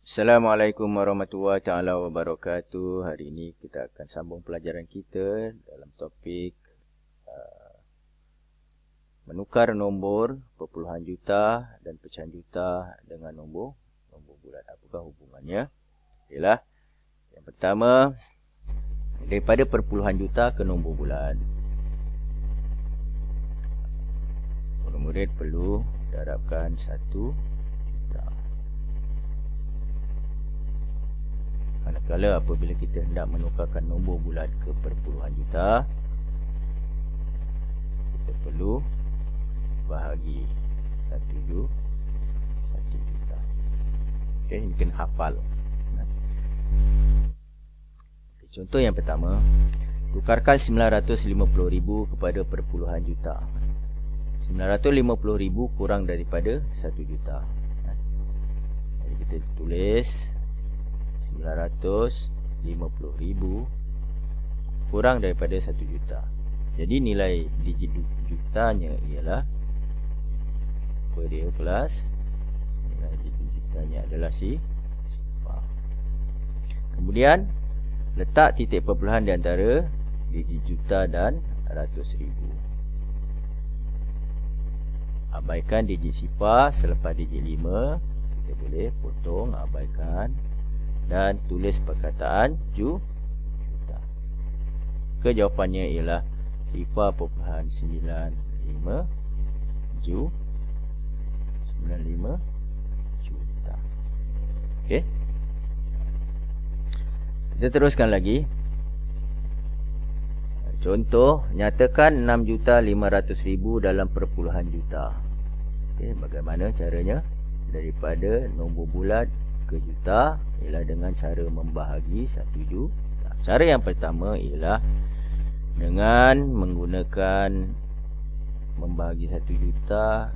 Assalamualaikum warahmatullahi taala wabarakatuh. Hari ini kita akan sambung pelajaran kita dalam topik menukar nombor perpuluhan juta dan pecahan juta dengan nombor bulat. Apakah hubungannya? Ialah yang pertama, daripada perpuluhan juta ke nombor bulat. Murid-murid perlu darabkan 1 juta. Manakala apabila kita hendak menukarkan nombor bulat ke perpuluhan juta, kita perlu bahagi 1 juta. Okay, ini kena hafal. Contoh yang pertama, tukarkan 950,000 kepada perpuluhan juta. 950,000 kurang daripada 1 juta. Jadi kita tulis 950,000 kurang daripada 1 juta. Jadi nilai digit jutanya ialah apa dia plus nilai digit jutanya adalah sifar. Kemudian letak titik perpuluhan di antara digit juta dan ratus ribu. Abaikan digit sifar selepas digit 5. Kita boleh potong, abaikan dan tulis perkataan juta. Kejawapannya ialah sifar perpuluhan 95 juta. Okey. Kita teruskan lagi. Contoh, nyatakan 6,500,000 dalam perpuluhan juta. Okey, bagaimana caranya? Daripada nombor bulat ke juta ialah dengan cara membahagi 1 juta. Cara yang pertama ialah dengan menggunakan membahagi 1 juta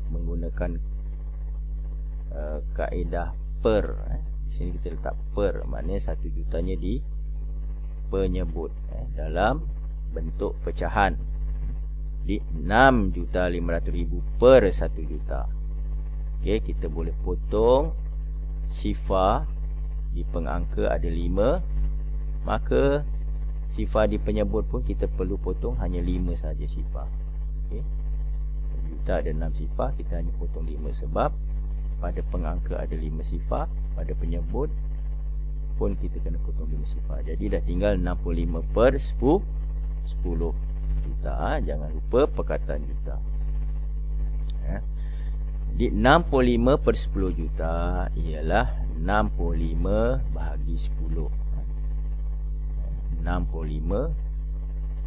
menggunakan kaedah per. Di sini kita letak per, maknanya 1 jutanya di penyebut dalam bentuk pecahan. Di 6,500,000 per 1 juta. Okey, kita boleh potong sifar di pengangka ada 5, maka sifar di penyebut pun kita perlu potong hanya 5 saja sifar. Okey. Juta ada 6 sifar, kita hanya potong 5 sebab pada pengangka ada 5 sifar, pada penyebut pun kita kena potong 5 sifar. Jadi dah tinggal 65 per 10 juta. Jangan lupa perkataan juta. Jadi 65 per 10 juta ialah 65 bahagi 10. 65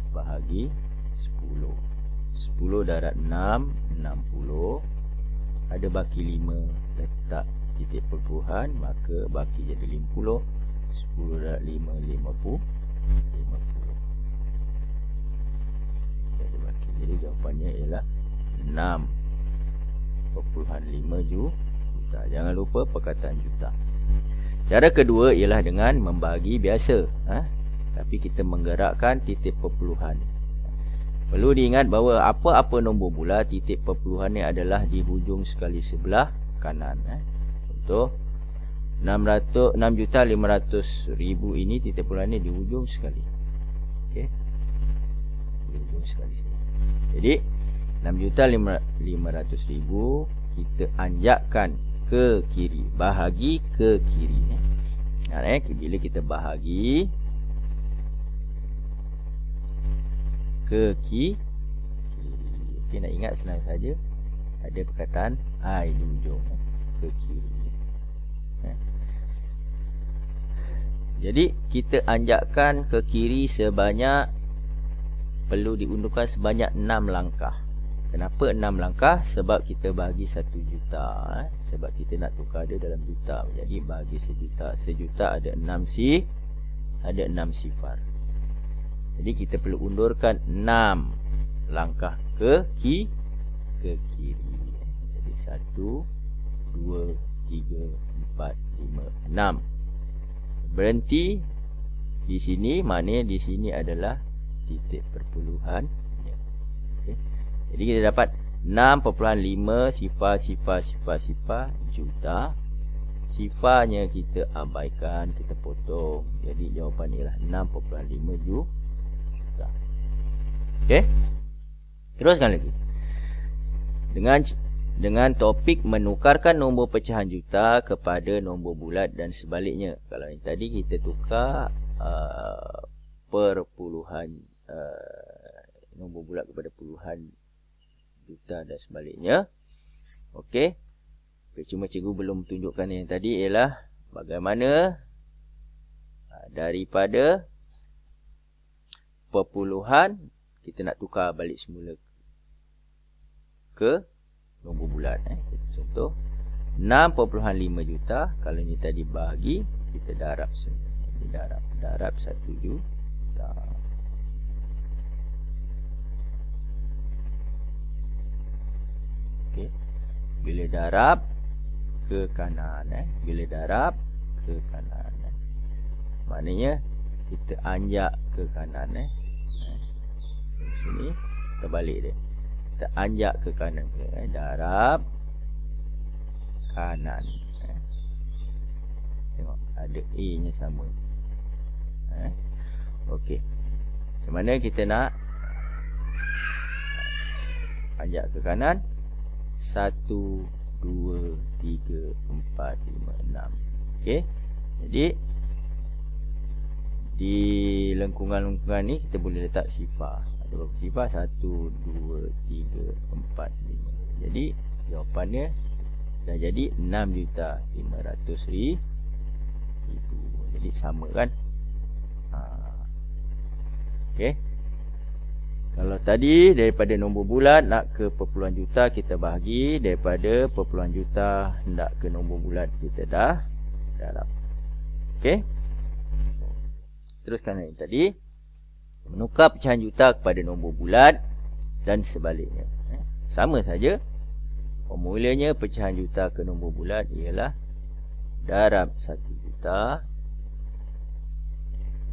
bahagi 10. 10 darab 6, 60. Ada baki 5, letak titik perpuluhan, maka baki jadi 50. 10 darab 5, 50. Ada baki. Jadi jawapannya ialah 6,5 juta. Jangan lupa perkataan juta. Cara kedua ialah dengan membahagi biasa. Tapi kita menggerakkan titik perpuluhan. Perlu diingat bahawa apa-apa nombor bulat, titik perpuluhannya adalah di hujung sekali sebelah kanan. Contoh 6,500,000 ini titik perpuluhannya di hujung sekali. Okey. Di hujung sekali. Jadi 6,500,000 kita anjakkan ke kiri, bahagi ke kiri. Bila kita bahagi ke kiri. Okey, nak ingat senang saja. Ada perkataan I di hujung, ke kiri. Jadi kita anjakkan ke kiri sebanyak, perlu diundurkan sebanyak 6 langkah. Kenapa 6 langkah? Sebab kita bahagi 1 juta. Sebab kita nak tukar dia dalam juta. Jadi bahagi sejuta. Sejuta ada 6 sifar. Jadi kita perlu undurkan 6 langkah ke kiri. Jadi 1, 2, 3, 4, 5, 6. Berhenti di sini, maknanya di sini adalah titik perpuluhan. Okay. Jadi kita dapat 6,5 sifar juta Sifanya kita abaikan, kita potong. Jadi jawapan ialah 6.5 juta. Okey. Teruskan lagi. Dengan topik menukarkan nombor pecahan juta kepada nombor bulat dan sebaliknya. Kalau yang tadi kita tukar perpuluhan nombor bulat kepada puluhan juta dan sebaliknya. Okey. Cuma cikgu belum tunjukkan yang tadi ialah bagaimana daripada perpuluhan kita nak tukar balik semula ke nombor bulat. Contoh 6.5 juta. Kalau ni tadi bahagi, kita darab semua. Darab 1 juta. Okey. Bila darab ke kanan, bila darab ke kanan, maknanya kita anjak ke kanan. Sini kita balik dia. Kita anjak ke kanan, darab kanan. Tengok ada A nya sama. Okey. Macam mana kita nak anjak ke kanan? 1, 2, 3, 4, 5, 6. Okey. Jadi di lengkungan-lengkungan ni kita boleh letak sifar. Ada berapa sifar? 1, 2, 3, 4, 5. Jadi jawapannya dah jadi 6.500.000. Jadi sama kan? Okey. Kalau tadi daripada nombor bulat nak ke perpuluhan juta, kita bahagi. Daripada perpuluhan juta nak ke nombor bulat, kita dah darab. Okey. Teruskan yang tadi. Menukar pecahan juta kepada nombor bulat dan sebaliknya. Sama saja. Formulanya pecahan juta ke nombor bulat ialah darab 1 juta.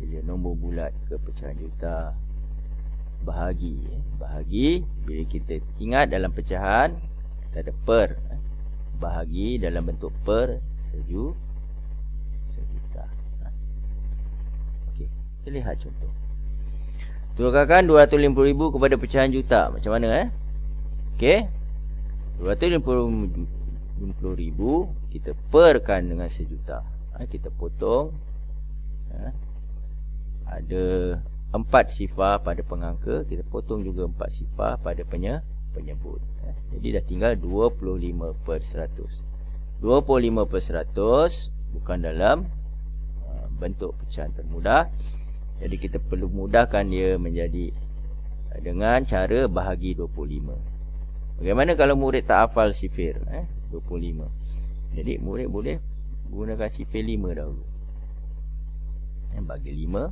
Bila nombor bulat ke pecahan juta, bahagi. Bahagi, bila kita ingat dalam pecahan kita ada per. Bahagi dalam bentuk per sejuta. Okey, kita lihat contoh. Tukarkan 250,000 kepada pecahan juta. Macam mana Okey. 250,000 kita perkan dengan sejuta. Kita potong. Ada 4 sifar pada pengangka, kita potong juga 4 sifar pada penyebut. Jadi dah tinggal 25%. 25% bukan dalam bentuk pecahan termudah. Jadi kita perlu mudahkan dia menjadi dengan cara bahagi 25. Bagaimana kalau murid tak hafal sifir 25? Jadi murid boleh gunakan sifir 5 dahulu. Bagi 5,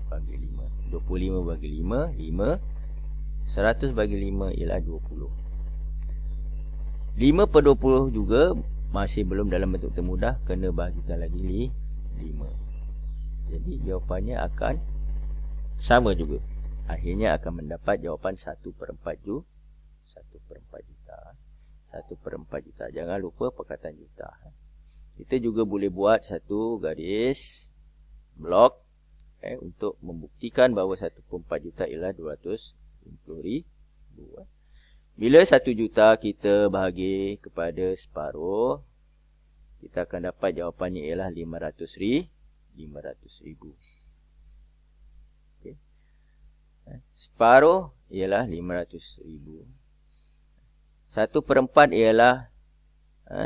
bagi 5. 25 bagi 5, 5. 100 bagi 5 ialah 20. 5/20 juga masih belum dalam bentuk termudah, kena bahagikan lagi 5. Jadi jawapannya akan sama juga. Akhirnya akan mendapat jawapan 1/4 juta. 1/4 juta. Jangan lupa perkataan juta. Kita juga boleh buat satu garis blok untuk membuktikan bahawa 1/4 juta ialah 250,000. Bila 1 juta kita bahagi kepada separuh, kita akan dapat jawapannya ialah 500,000. Okay. Separuh ialah 500,000. 1/4 ialah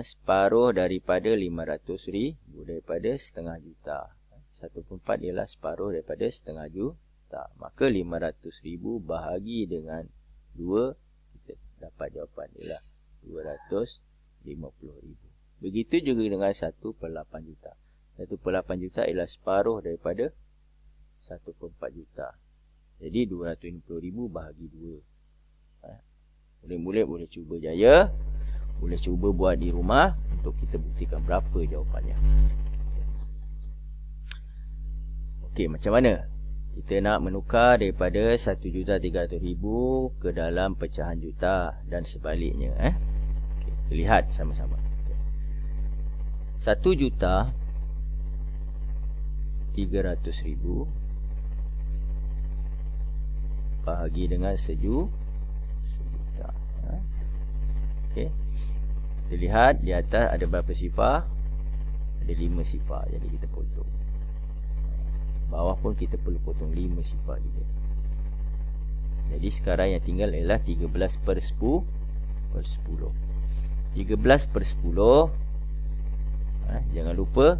separuh daripada 500,000, daripada setengah juta. 1/4 ialah separuh daripada setengah juta. Maka 500,000 bahagi dengan 2, kita dapat jawapan ialah 250,000. Begitu juga dengan 1/8 juta. 1/8 juta ialah separuh daripada 1/4 juta. Jadi 250,000 bahagi 2. Murid-murid boleh cuba jaya. Boleh cuba buat di rumah untuk kita buktikan berapa jawapannya. Okey, macam mana kita nak menukar daripada 1,300,000 ke dalam pecahan juta dan sebaliknya. Okey, kita lihat sama-sama. 1.300.000 bahagi dengan sejuta. Okey. Kita lihat di atas ada berapa sifar? Ada 5 sifar. Jadi kita potong. Bawah pun kita perlu potong 5 sifar juga. Jadi sekarang yang tinggal ialah 13 per 10. 13 per 10. Jangan lupa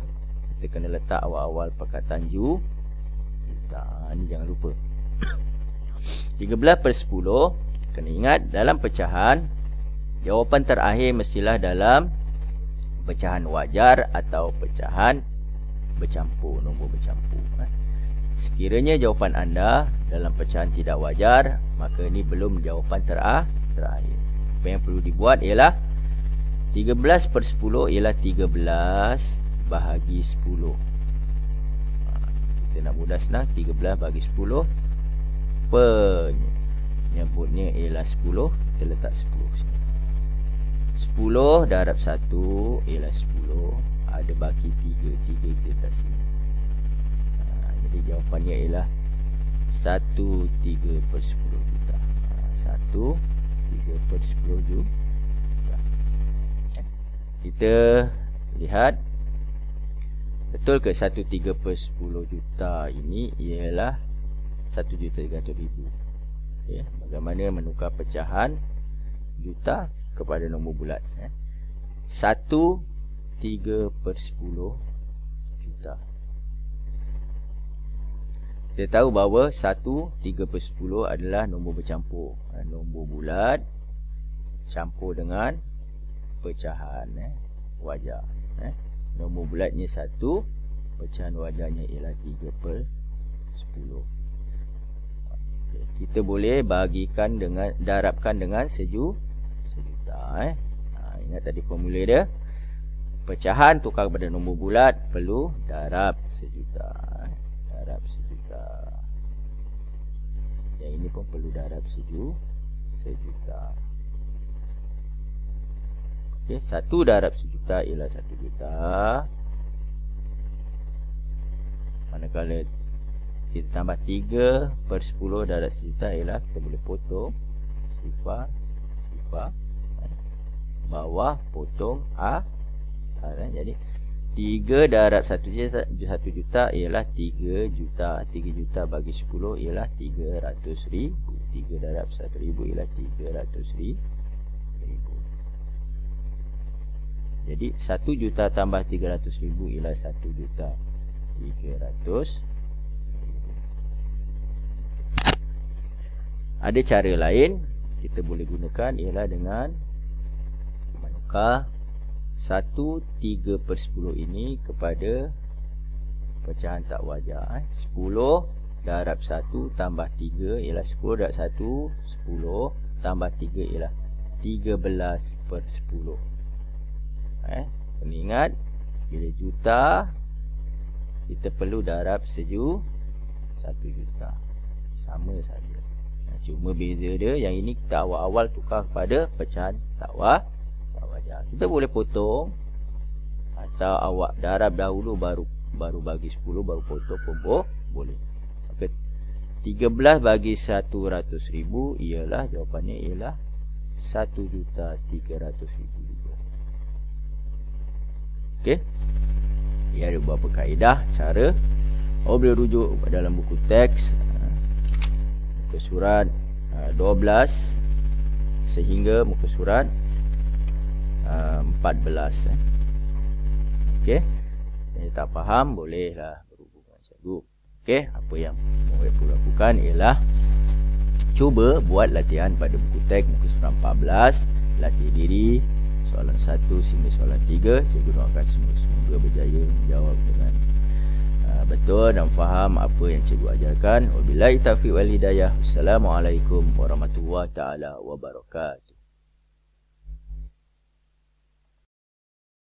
kita kena letak awal-awal perkataan juta. Ni jangan lupa. 13 per 10. Kena ingat dalam pecahan, jawapan terakhir mestilah dalam pecahan wajar atau pecahan bercampur, nombor bercampur. Sekiranya jawapan anda dalam pecahan tidak wajar, maka ini belum jawapan terakhir. Apa yang perlu dibuat ialah 13 per 10 ialah 13 bahagi 10. Kita nak mudah senang, 13 bagi 10. Penyebutnya ialah 10. Kita letak 10 sini. 10 darab 1 ialah 10. Ada baki 3. 3 kita letak sini. Jadi jawapannya ialah 1/3 per 10 juta. 1/3 per 10 juta. Kita lihat, betul ke 1/3 per 10 juta ini ialah 1.300.000. Okay. Bagaimana menukar pecahan juta kepada nombor bulat? 1/3 per 10 juta. Kita tahu bahawa 1/3 per 10 adalah nombor bercampur. Nombor bulat campur dengan pecahan wajar. Nombor bulatnya 1, pecahan wajarnya ialah 3 per 10. Kita boleh bahagikan dengan, darabkan dengan sejuta. Ingat tadi formula dia. Pecahan tukar kepada nombor bulat perlu darab sejuta. Darab sejuta. Yang ini pun perlu darab sejuta. Okay, 1 darab sejuta ialah 1 juta. Manakala kita tambah 3 per 10 darab sejuta ialah kita boleh potong sifar bawah, potong atas. Jadi 3 darab 1 juta ialah 3 juta. 3 juta bagi 10 ialah 300.000. 3 darab 1.000 ialah 300.000. Jadi 1 juta tambah 300.000 ialah 1.300.000. Ada cara lain kita boleh gunakan, ialah dengan menukar 1/3 per 10 ini kepada pecahan tak wajar. 10 darab 1 tambah 3 ialah 10 darab 1, 10 tambah 3 ialah 13 per 10. Kena ingat, bila juta kita perlu darab 1 juta. Sama saja. Cuma beza dia, yang ini kita awal-awal tukar kepada pecahan tak wajar. Kita boleh potong, atau awak darab dahulu baru bagi 10 baru potong pun boleh. Maka 13 bagi 100.000 ialah jawapannya ialah 1.300.000 juga. Okey. Ia ada beberapa kaedah cara. Boleh rujuk dalam buku teks muka surat 12 sehingga muka surat 14. Okey. Yang tak faham bolehlah berhubung dengan cikgu. Okey, apa yang murid perlu lakukan ialah cuba buat latihan pada buku teks muka surat 14, latih diri soalan 1 sehingga soalan 3. Cikgu doakan semoga berjaya menjawab dengan betul dan faham apa yang cikgu ajarkan. Wabillahi taufiq wal hidayah. Assalamualaikum warahmatullahi taala wabarakatuh.